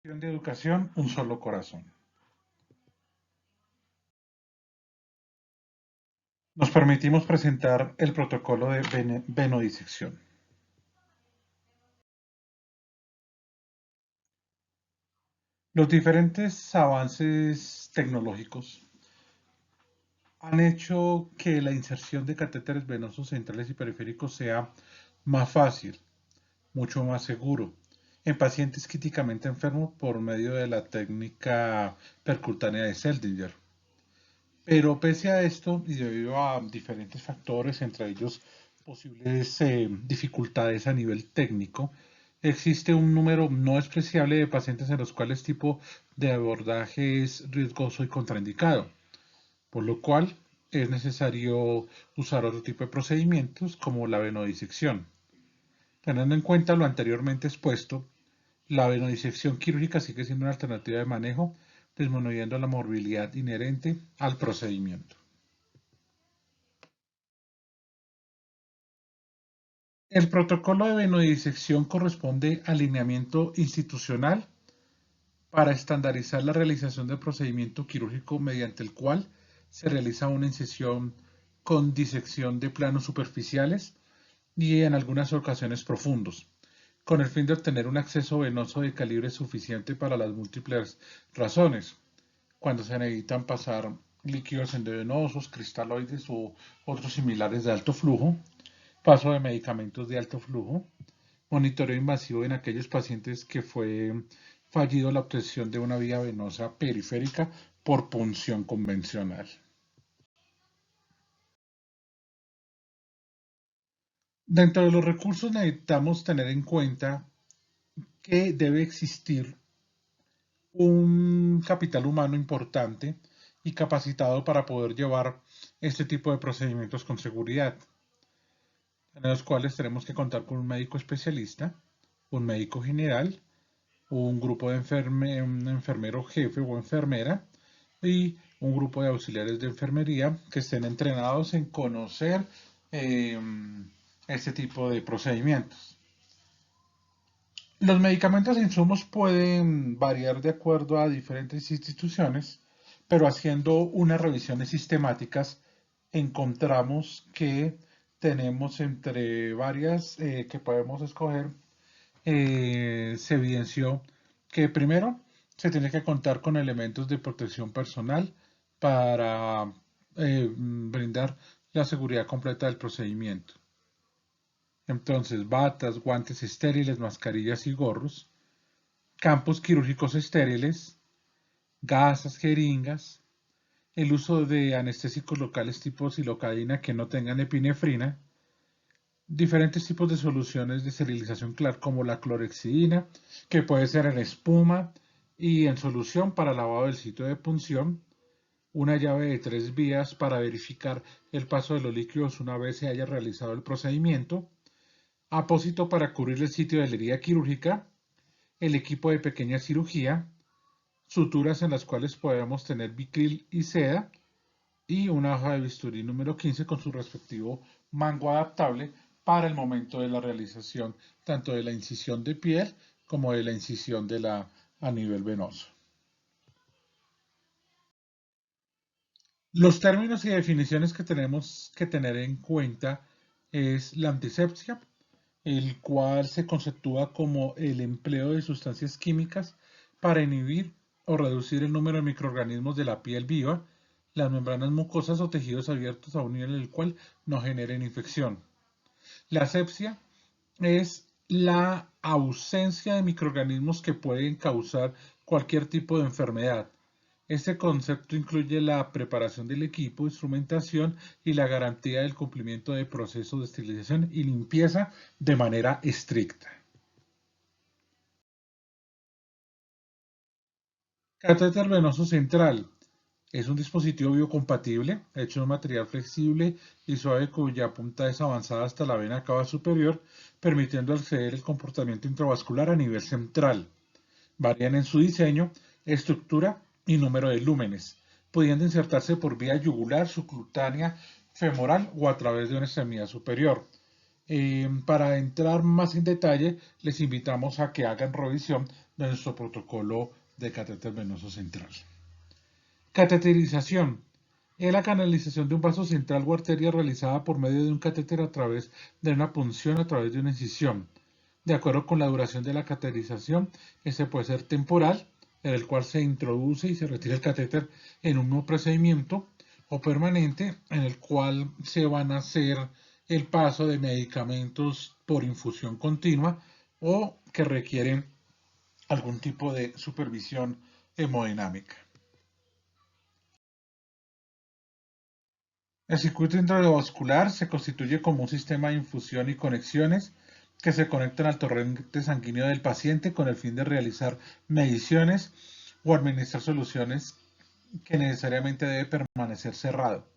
De educación, un solo corazón. Nos permitimos presentar el protocolo de venodisección. Los diferentes avances tecnológicos han hecho que la inserción de catéteres venosos centrales y periféricos sea más fácil, mucho más seguro, en pacientes críticamente enfermos por medio de la técnica percutánea de Seldinger. Pero pese a esto, y debido a diferentes factores, entre ellos posibles dificultades a nivel técnico, existe un número no despreciable de pacientes en los cuales tipo de abordaje es riesgoso y contraindicado, por lo cual es necesario usar otro tipo de procedimientos como la venodisección. Teniendo en cuenta lo anteriormente expuesto, la venodisección quirúrgica sigue siendo una alternativa de manejo, disminuyendo la morbilidad inherente al procedimiento. El protocolo de venodisección corresponde al lineamiento institucional para estandarizar la realización del procedimiento quirúrgico mediante el cual se realiza una incisión con disección de planos superficiales y en algunas ocasiones profundos, con el fin de obtener un acceso venoso de calibre suficiente para las múltiples razones, cuando se necesitan pasar líquidos endovenosos, cristaloides u otros similares de alto flujo, paso de medicamentos de alto flujo, monitoreo invasivo en aquellos pacientes que fue fallido la obtención de una vía venosa periférica por punción convencional. Dentro de los recursos necesitamos tener en cuenta que debe existir un capital humano importante y capacitado para poder llevar este tipo de procedimientos con seguridad, en los cuales tenemos que contar con un médico especialista, un médico general, un grupo de un enfermero jefe o enfermera y un grupo de auxiliares de enfermería que estén entrenados en conocer eh, este tipo de procedimientos. Los medicamentos e insumos pueden variar de acuerdo a diferentes instituciones, pero haciendo unas revisiones sistemáticas encontramos que tenemos entre varias que podemos escoger, se evidenció que primero se tiene que contar con elementos de protección personal para brindar la seguridad completa del procedimiento. Entonces, batas, guantes estériles, mascarillas y gorros, campos quirúrgicos estériles, gasas, jeringas, el uso de anestésicos locales tipo silocaína que no tengan epinefrina, diferentes tipos de soluciones de esterilización como la clorhexidina, que puede ser en espuma y en solución para lavado del sitio de punción, una llave de 3 vías para verificar el paso de los líquidos una vez se haya realizado el procedimiento, apósito para cubrir el sitio de la herida quirúrgica, el equipo de pequeña cirugía, suturas en las cuales podemos tener bicril y seda, y una hoja de bisturí número 15 con su respectivo mango adaptable para el momento de la realización tanto de la incisión de piel como de la incisión a nivel venoso. Los términos y definiciones que tenemos que tener en cuenta es la antisepsia, el cual se conceptúa como el empleo de sustancias químicas para inhibir o reducir el número de microorganismos de la piel viva, las membranas mucosas o tejidos abiertos a un nivel en el cual no generen infección. La asepsia es la ausencia de microorganismos que pueden causar cualquier tipo de enfermedad. Este concepto incluye la preparación del equipo, instrumentación y la garantía del cumplimiento de procesos de esterilización y limpieza de manera estricta. Catéter venoso central es un dispositivo biocompatible hecho de un material flexible y suave cuya punta es avanzada hasta la vena cava superior, permitiendo acceder al comportamiento intravascular a nivel central. Varían en su diseño, estructura y número de lúmenes, pudiendo insertarse por vía yugular, subcutánea, femoral o a través de una extremidad superior. Para entrar más en detalle, les invitamos a que hagan revisión de nuestro protocolo de catéter venoso central. Cateterización. Es la canalización de un vaso central o arteria realizada por medio de un catéter a través de una punción a través de una incisión. De acuerdo con la duración de la cateterización, este puede ser temporal, en el cual se introduce y se retira el catéter en un nuevo procedimiento, o permanente, en el cual se van a hacer el paso de medicamentos por infusión continua o que requieren algún tipo de supervisión hemodinámica. El circuito intravascular se constituye como un sistema de infusión y conexiones que se conectan al torrente sanguíneo del paciente con el fin de realizar mediciones o administrar soluciones que necesariamente debe permanecer cerrado.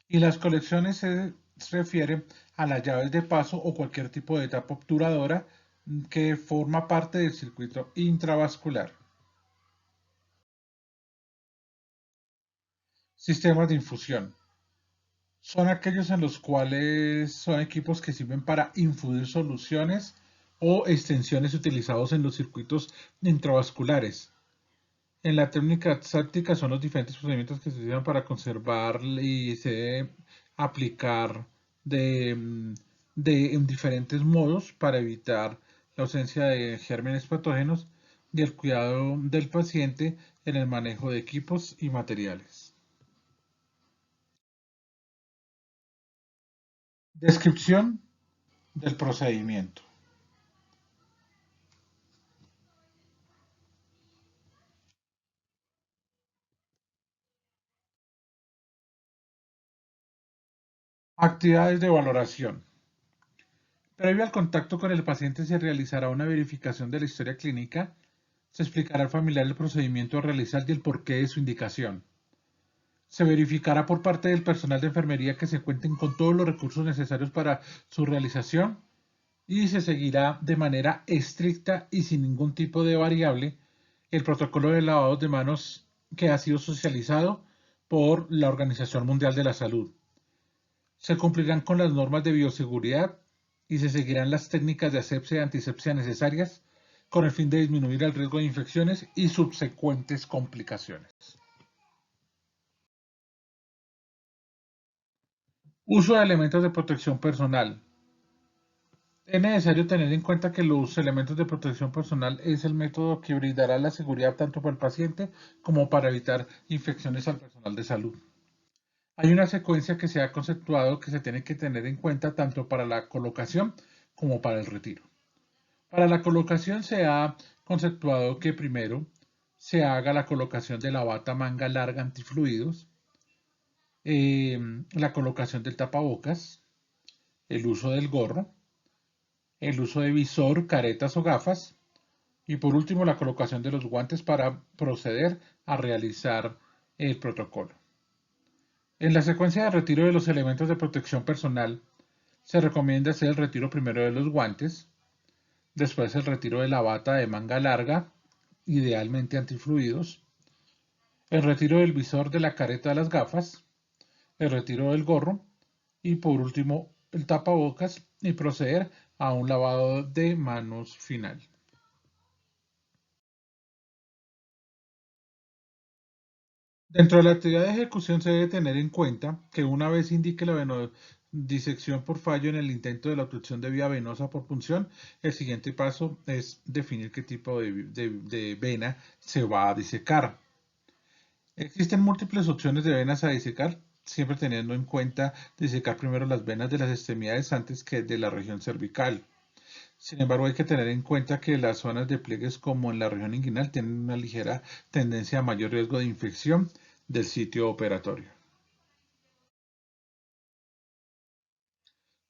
Y las conexiones se refieren a las llaves de paso o cualquier tipo de etapa obturadora que forma parte del circuito intravascular. Sistemas de infusión. Son aquellos en los cuales son equipos que sirven para infundir soluciones o extensiones utilizados en los circuitos intravasculares. En la técnica aséptica son los diferentes procedimientos que se utilizan para conservar y se debe aplicar en diferentes modos para evitar la ausencia de gérmenes patógenos y el cuidado del paciente en el manejo de equipos y materiales. Descripción del procedimiento. Actividades de valoración. Previo al contacto con el paciente se realizará una verificación de la historia clínica. Se explicará al familiar el procedimiento a realizar y el porqué de su indicación. Se verificará por parte del personal de enfermería que se cuenten con todos los recursos necesarios para su realización y se seguirá de manera estricta y sin ningún tipo de variable el protocolo de lavado de manos que ha sido socializado por la Organización Mundial de la Salud. Se cumplirán con las normas de bioseguridad y se seguirán las técnicas de asepsia y antisepsia necesarias con el fin de disminuir el riesgo de infecciones y subsecuentes complicaciones. Uso de elementos de protección personal. Es necesario tener en cuenta que los elementos de protección personal es el método que brindará la seguridad tanto para el paciente como para evitar infecciones al personal de salud. Hay una secuencia que se ha conceptuado que se tiene que tener en cuenta tanto para la colocación como para el retiro. Para la colocación se ha conceptuado que primero se haga la colocación de la bata manga larga antifluidos, la colocación del tapabocas, el uso del gorro, el uso de visor, caretas o gafas y por último la colocación de los guantes para proceder a realizar el protocolo. En la secuencia de retiro de los elementos de protección personal se recomienda hacer el retiro primero de los guantes, después el retiro de la bata de manga larga, idealmente antifluidos, el retiro del visor de la careta de las gafas, el retiro del gorro y por último el tapabocas y proceder a un lavado de manos final. Dentro de la actividad de ejecución se debe tener en cuenta que una vez indique la venodisección por fallo en el intento de la obstrucción de vía venosa por punción, el siguiente paso es definir qué tipo de vena se va a disecar. Existen múltiples opciones de venas a disecar, siempre teniendo en cuenta disecar primero las venas de las extremidades antes que de la región cervical. Sin embargo, hay que tener en cuenta que las zonas de pliegues como en la región inguinal tienen una ligera tendencia a mayor riesgo de infección del sitio operatorio.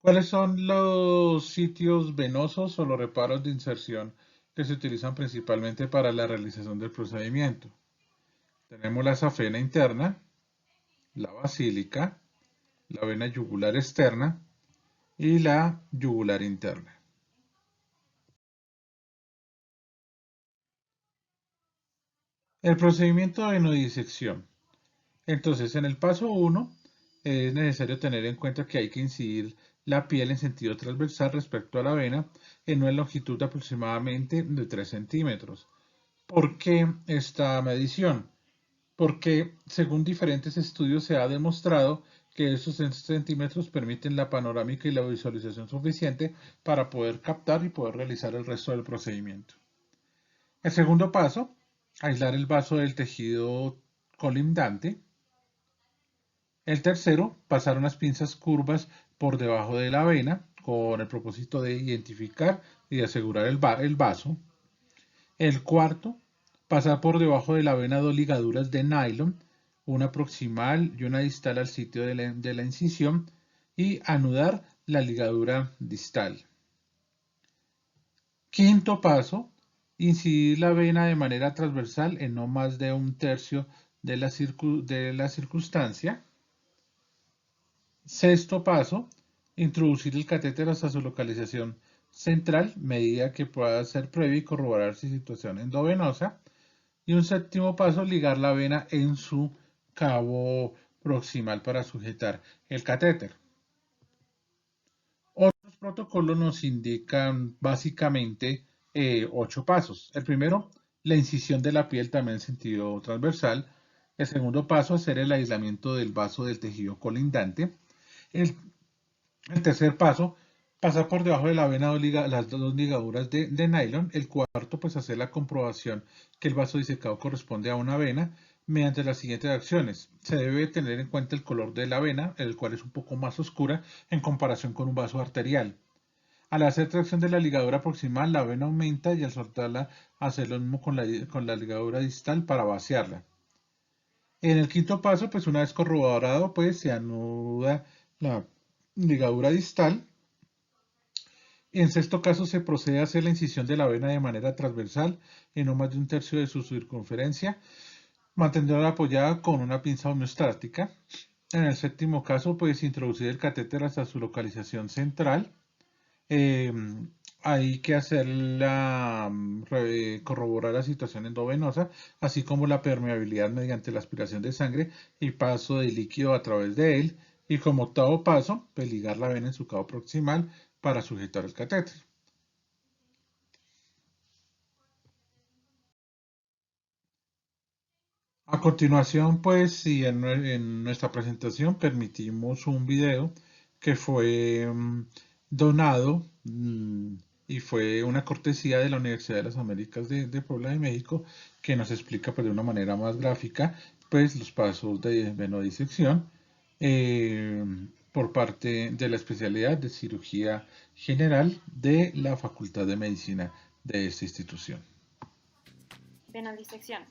¿Cuáles son los sitios venosos o los reparos de inserción que se utilizan principalmente para la realización del procedimiento? Tenemos la safena interna, la basílica, la vena yugular externa y la yugular interna. El procedimiento de venodisección. Entonces, en el paso 1 es necesario tener en cuenta que hay que incidir la piel en sentido transversal respecto a la vena en una longitud de aproximadamente de 3 centímetros. ¿Por qué esta medición? Porque según diferentes estudios se ha demostrado que esos centímetros permiten la panorámica y la visualización suficiente para poder captar y poder realizar el resto del procedimiento. El segundo paso, aislar el vaso del tejido colindante. El tercero, pasar unas pinzas curvas por debajo de la vena con el propósito de identificar y de asegurar el vaso. El cuarto, pasar por debajo de la vena dos ligaduras de nylon, una proximal y una distal al sitio de la incisión, y anudar la ligadura distal. Quinto paso, incidir la vena de manera transversal en no más de un tercio de la circunstancia. Sexto paso, introducir el catéter hasta su localización central, medida que pueda ser previa y corroborar su situación endovenosa. Y un séptimo paso, ligar la vena en su cabo proximal para sujetar el catéter. Otros protocolos nos indican básicamente 8 pasos. El primero, la incisión de la piel también en sentido transversal. El segundo paso, hacer el aislamiento del vaso del tejido colindante. El, el tercer paso, pasar por debajo de la vena las dos ligaduras de nylon. El cuarto, pues hacer la comprobación que el vaso disecado corresponde a una vena mediante las siguientes acciones. Se debe tener en cuenta el color de la vena, el cual es un poco más oscura en comparación con un vaso arterial. Al hacer tracción de la ligadura proximal, la vena aumenta y al soltarla, hacer lo mismo con la ligadura distal para vaciarla. En el quinto paso, pues una vez corroborado, pues se anuda la ligadura distal. En sexto caso, se procede a hacer la incisión de la vena de manera transversal en no más de un tercio de su circunferencia, manteniéndola apoyada con una pinza homeostática. En el séptimo caso, puedes introducir el catéter hasta su localización central. Eh, Hay que corroborar la situación endovenosa, así como la permeabilidad mediante la aspiración de sangre y paso de líquido a través de él. Y como octavo paso, pues ligar la vena en su cabo proximal para sujetar el catéter. A continuación, pues, si en nuestra presentación permitimos un video que fue donado y fue una cortesía de la Universidad de las Américas de Puebla de México, que nos explica pues, de una manera más gráfica pues, los pasos de venodisección eh, por parte de la especialidad de cirugía general de la Facultad de Medicina de esta institución. Venodisección.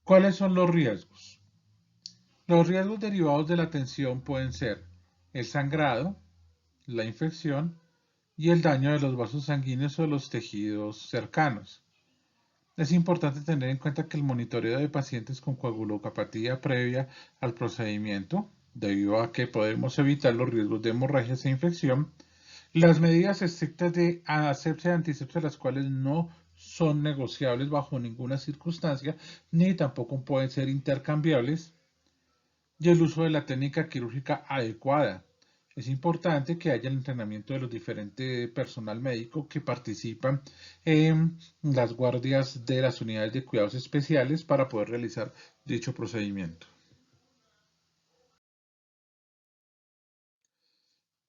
¿Cuáles son los riesgos? Los riesgos derivados de la tensión pueden ser el sangrado, la infección y el daño de los vasos sanguíneos o de los tejidos cercanos. Es importante tener en cuenta que el monitoreo de pacientes con coagulopatía previa al procedimiento, debido a que podemos evitar los riesgos de hemorragias e infección, las medidas estrictas de asepsia y antisepsia, las cuales no son negociables bajo ninguna circunstancia, ni tampoco pueden ser intercambiables, y el uso de la técnica quirúrgica adecuada. Es importante que haya el entrenamiento de los diferentes personal médico que participan en las guardias de las unidades de cuidados especiales para poder realizar dicho procedimiento.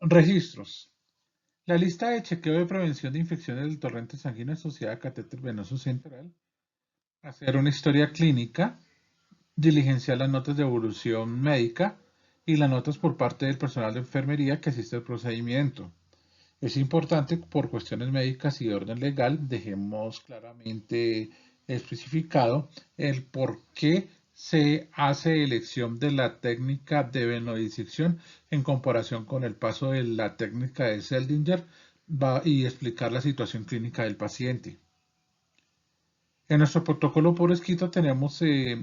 Registros. La lista de chequeo de prevención de infecciones del torrente sanguíneo asociada a catéter venoso central, hacer una historia clínica, diligenciar las notas de evolución médica y las notas por parte del personal de enfermería que asiste al procedimiento. Es importante por cuestiones médicas y de orden legal, dejemos claramente especificado el por qué se hace elección de la técnica de venodisección en comparación con el paso de la técnica de Seldinger y explicar la situación clínica del paciente. En nuestro protocolo por escrito tenemos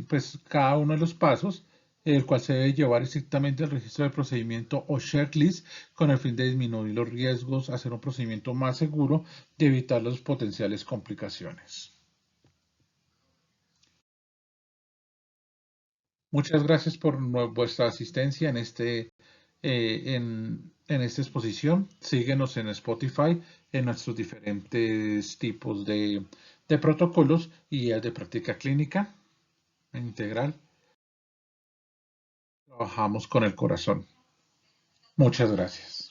pues cada uno de los pasos, el cual se debe llevar estrictamente al registro de procedimiento o checklist con el fin de disminuir los riesgos, hacer un procedimiento más seguro y evitar las potenciales complicaciones. Muchas gracias por vuestra asistencia en en esta exposición. Síguenos en Spotify en nuestros diferentes tipos de protocolos y guías de práctica clínica integral. Trabajamos con el corazón. Muchas gracias.